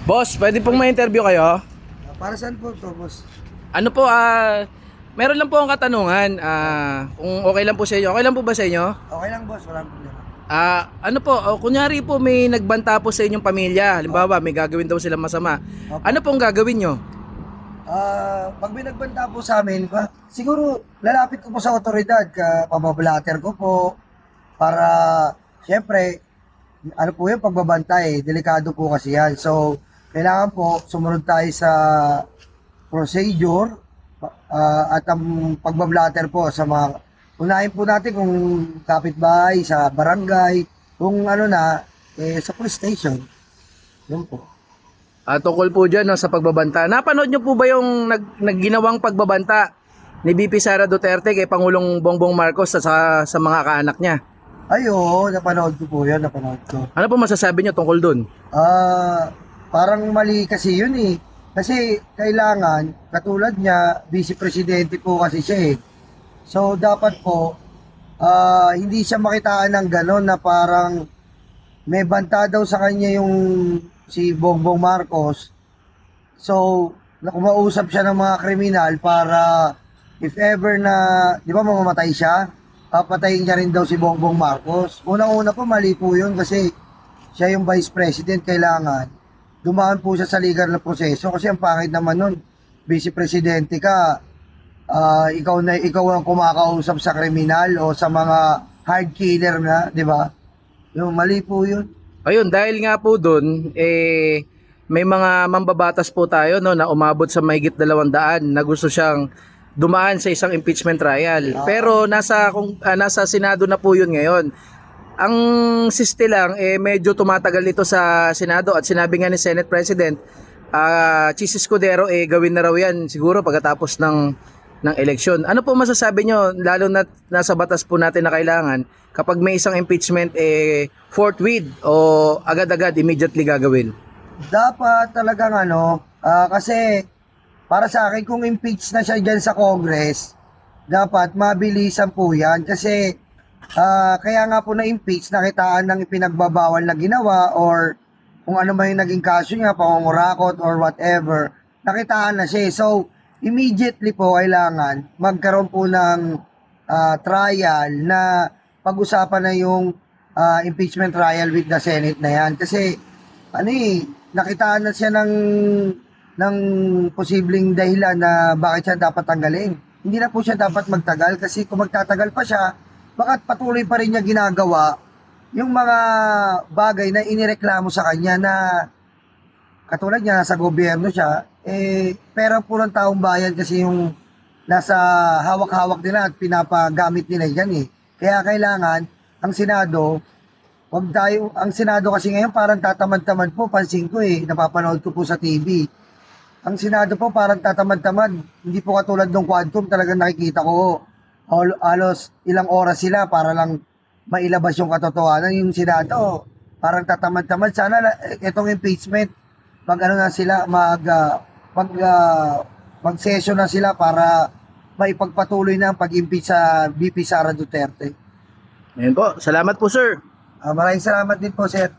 Boss, pwede pong ma-interview kayo? Para saan po to, boss? Ano po, meron lang po ang katanungan. Kung okay lang po sa inyo. Okay lang po ba sa inyo? Okay lang, boss. Walang problema. Ano po, kunyari po may nagbanta po sa inyong pamilya. Halimbawa, may gagawin daw silang masama. Opo. Ano pong gagawin nyo? Pag may nagbanta po sa amin, siguro lalapit ko po sa otoridad, pabablatter ko po para, syempre, ano po yung pagbabanta delikado po kasi yan. So, kailangan po sumunod tayo sa procedure at ang pagbablatter po sa mga, unahin po natin kung kapitbahay, sa barangay, kung ano na, sa police station. Yun po. Tungkol po dyan no, sa pagbabanta. Napanood nyo po ba yung nagginawang pagbabanta ni VP Sara Duterte kay Pangulong Bongbong Marcos sa mga kaanak niya? Ay, oo, napanood ko po yan, napanood ko. Ano po masasabi nyo tungkol dun? Parang mali kasi yun eh. Kasi kailangan, katulad niya, vice presidente po kasi siya eh. So, dapat po, hindi siya makitaan ng gano'n na parang may banta daw sa kanya yung si Bongbong Marcos. So, kumausap siya ng mga kriminal para if ever na, di ba mamamatay siya, papatayin niya rin daw si Bongbong Marcos. Unang-una po, mali po yun kasi siya yung vice president, kailangan dumaan po siya sa legal na proseso kasi ang pangit naman nun, vice presidente ka, ikaw ang kumakausap sa kriminal o sa mga hard killer na, di ba? Yung mali po yun. Ayun, dahil nga po dun, may mga mambabatas po tayo no, na umabot sa mahigit 200 na gusto siyang dumaan sa isang impeachment trial. Pero nasa Senado na po yun ngayon. Ang siste lang, medyo tumatagal ito sa Senado at sinabi nga ni Senate President, Chis Escudero, gawin na raw yan siguro pagkatapos ng eleksyon. Ano po masasabi nyo, lalo na nasa batas po natin na kailangan, kapag may isang impeachment, forthwith o agad-agad, immediately gagawin? Dapat talagang kasi para sa akin kung impeach na siya dyan sa Congress, dapat mabilisan po yan kasi kaya nga po na-impeach, nakitaan ng ipinagbabawal na ginawa or kung ano man yung naging kaso niya, pangungurakot or whatever, nakitaan na siya. So, immediately po kailangan magkaroon po ng trial na pag-usapan na yung impeachment trial with the Senate na yan. Kasi, nakitaan na siya ng posibleng dahilan na bakit siya dapat tanggalin. Hindi na po siya dapat magtagal kasi kung magtatagal pa siya, bakit patuloy pa rin niya ginagawa yung mga bagay na inireklamo sa kanya na katulad niya, sa gobyerno siya, pera po ng taong bayan kasi yung nasa hawak-hawak nila at pinapagamit nila yan eh. Kaya kailangan, ang Senado kasi ngayon parang tatamad-tamad po, pansin ko napapanood ko po sa TV. Ang Senado po parang tatamad-tamad, hindi po katulad ng Quadcom, talagang nakikita ko, halos ilang oras sila para lang mailabas yung katotohanan. Yung Senado, parang tatamad-tamad. Sana itong impeachment, mag-session na sila para maipagpatuloy na ang pag-impeach sa VP Sara Duterte. Ayun po, salamat po sir. Maraming salamat din po, sir.